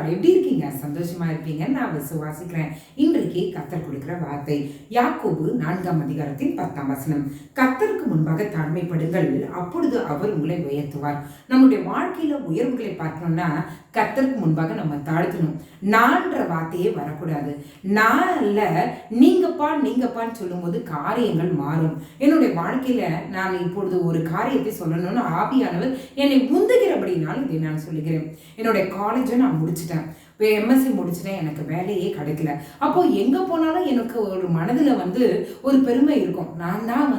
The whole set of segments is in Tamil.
காட், எப்படி இருக்கீங்க? சந்தோஷமா இருப்பீங்கன்னு நான் விசுவாசிக்கிறேன். இன்றைக்கு கர்த்தர் கொடுக்கிற வார்த்தை யாக்கோபு 4ஆம் அதிகாரத்தின் 10ஆம் வசனம். கர்த்தருக்கு முன்பாக தாழ்மைப்படுங்கள், அப்பொழுது அவர் உங்களை உயர்த்துவார். நம்முடைய வாழ்க்கையில உயர்வுகளை பார்க்கணும்னா கர்த்தருக்கு முன்பாக நம்ம தாழ்த்தணும். நான்ற வார்த்தையே வரக்கூடாது. நான் அல்ல, நீங்கப்பான்னு சொல்லும் போது காரியங்கள் மாறும். என்னுடைய வாழ்க்கையில நான் இப்பொழுது ஒரு காரியத்தை சொல்லணும்னு ஆவியானவர் என்னை முந்துகிறபடினால் இதை நான் சொல்லுகிறேன். என்னுடைய காலேஜை நான் முடிச்சிட்டேன். இப்போ எம்எஸ்சி முடிச்சுட்டேன், எனக்கு வேலையே கிடைக்கல. அப்போது எங்கே போனாலும் எனக்கு ஒரு மனதில் ஒரு பெருமை இருக்கும். நான் தான்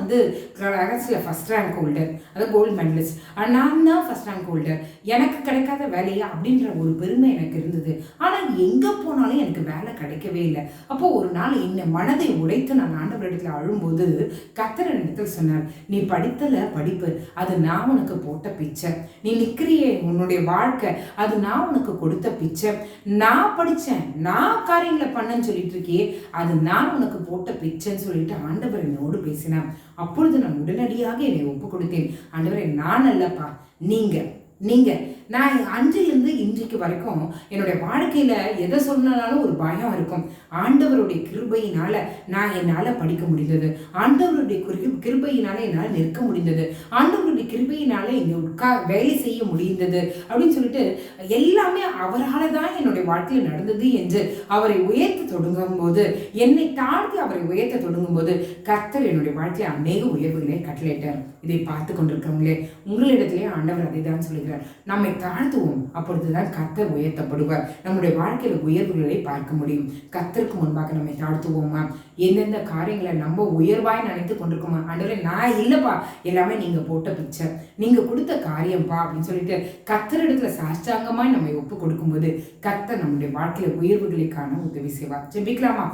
கிளாஸில் ஃபஸ்ட் ரேங்க் ஹோல்டர், அதாவது கோல்டு மெடலிஸ்ட், நான் தான் ஃபஸ்ட் ரேங்க் ஹோல்டர், எனக்கு கிடைக்காத வேலையா அப்படின்ற ஒரு பெருமை எனக்கு இருந்தது. ஆனால் எங்கே போனாலும் எனக்கு வேலை கிடைக்கவே இல்லை. அப்போது ஒரு நாள் இந்த மனதை உடைத்து நான் ஆண்டவரிடத்தில் அழும்போது கர்த்தர் இடத்தில் சொன்னார், நீ படிப்பு அது நான் உனக்கு போட்ட பிச்சை. நீ நிற்கிறியே உன்னுடைய வாழ்க்கை, அது நான் உனக்கு கொடுத்த பிச்சை. நான் படித்தேன், நான் காரியங்களை பண்ணேன்னு சொல்லிட்டு இருக்கியே, அது நான் உனக்கு போட்ட பிச்சைன்னு சொல்லிட்டு ஆண்டவர் என்னோடு பேசினார். அப்பொழுது நான் உடனடியாக என்னை ஒப்பு கொடுத்தேன். ஆண்டவரே, நான் அல்லப்பா, நீங்க நான் அன்றிலிருந்து இன்றைக்கு வரைக்கும் என்னுடைய வாழ்க்கையில எதை சொன்னாலும் ஒரு பயம் இருக்கும். ஆண்டவருடைய கிருபையினால நான் என்னால் படிக்க முடிந்தது, ஆண்டவருடைய கிருபையினால என்னால் நிற்க முடிந்தது, ஆண்டவருடைய கிருபையினால இங்கே வேலை செய்ய முடிந்தது அப்படின்னு சொல்லிட்டு எல்லாமே அவரால் தான் என்னுடைய வாழ்க்கையில் நடந்தது என்று அவரை உயர்த்த தொடங்கும் போது, என்னை தாழ்த்தி அவரை உயர்த்த தொடங்கும் போது கர்த்தர் என்னுடைய வாழ்க்கையில் அநேக உயர்வுகளை கட்டளையிட்டார். இதை பார்த்து கொண்டிருக்கவங்களே, உங்களிடத்திலே ஆண்டவர் அதை தான் சொல்லுகிறார், நம்மை தாழ்த்துவோம், அப்பொழுதுதான் கர்த்தர் உயர்த்தப்படுவார். நம்முடைய வாழ்க்கையில உயர்வுகளை பார்க்க முடியும். கர்த்தருக்கு முன்பாக நம்மை தாழ்த்துவோமா? எந்தெந்த காரியங்களை நம்ம உயர்வாய் நினைத்து கொண்டிருக்கோமா? ஆண்டவரே, நான் இல்லப்பா, எல்லாமே நீங்க போட்ட பிச்சை, நீங்க கொடுத்த காரியம்பா அப்படின்னு சொல்லிட்டு கர்த்தரிடத்துல சாஷ்டாங்கமாய் நம்மை ஒப்பு கொடுக்கும்போது கர்த்தர் நம்முடைய வாழ்க்கையில உயர்வுகளை காண உதவி செய்வார். ஜெபிக்கலாமா?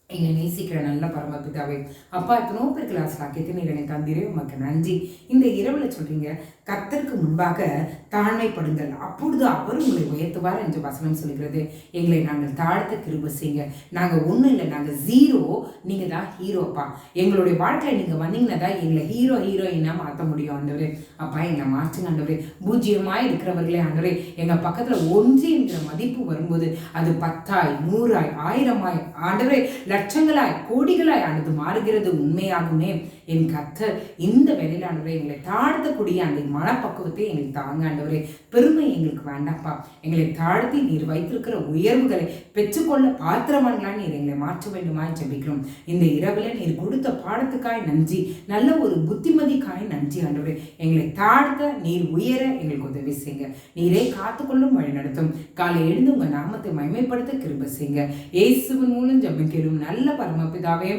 என்னை நேசிக்கிற நல்ல பரமபிதாவே, அப்பா, எத்தனோ பேர் கிளாஸ் ஆக்கியத்தை நீர் என்னை தந்திரே, உமக்கு நன்றி. இந்த இரவுல சொல்றீங்க, கர்த்தருக்கு முன்பாக தாழ்மைப்படுங்கள், அப்பொழுது அவர் உங்களை உயர்த்துவார் என்று வசனம் சொல்கிறது. எங்களை நாங்கள் தாழ்த்த கிருபை செய்யுங்க. நாங்கள் ஒன்றும் இல்லை, நாங்கள் ஜீரோ, நீங்கள் தான் ஹீரோப்பா. எங்களுடைய வாழ்க்கையில் நீங்கள் வந்தீங்கன்னா தான் எங்களை ஹீரோயினா மாற்ற முடியும். ஆண்டவரே, அப்பா, எங்களை மாற்றுங்க ஆண்டவரே. பூஜ்ஜியமாய் இருக்கிறவர்களே ஆண்டவரே, எங்கள் பக்கத்தில் ஒன்று என்கிற மதிப்பு வரும்போது அது 10ஆய் 100ஆய் 1000ஆய் ஆண்டவரே லட்சங்களாய் கோடிகளாய் அது மாறுகிறது. உண்மையாகுமே என் கர்த்தர் இந்த வேலையில் ஆண்டவரே எங்களை தாழ்த்தக்கூடிய அந்த மனப்பக்குவத்தை எங்களுக்கு தாங்க ஆண்டவரே. பெருமை எங்களுக்கு வேண்டாப்பா. எங்களை தாழ்த்தி நீர் வைத்திருக்கிற உயர்வுகளை பெற்றுக்கொள்ள பாத்திரமானங்களாக நீர் எங்களை மாற்ற வேண்டுமாய் ஜெபிக்கிறோம். இந்த இரவுல நீர் கொடுத்த பாடத்துக்காய் நன்றி, நல்ல ஒரு புத்திமதிக்காய் நன்றி ஆண்டவரே. எங்களை தாழ்த்த நீர் உயர எங்களுக்கு உதவி செய்யுங்க. நீரே காத்துக்கொள்ளும் வழி நடத்தும். காலை எழுந்து உங்க நாமத்தை மகிமைப்படுத்த கிருபை செய்யுங்க. இயேசுவின் மூலம் ஜெபிக்கிறோம் நல்ல பரமபிதாவே.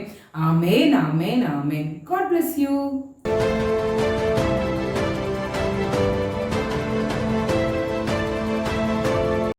ஆமென், ஆமென், ஆமென். God bless you.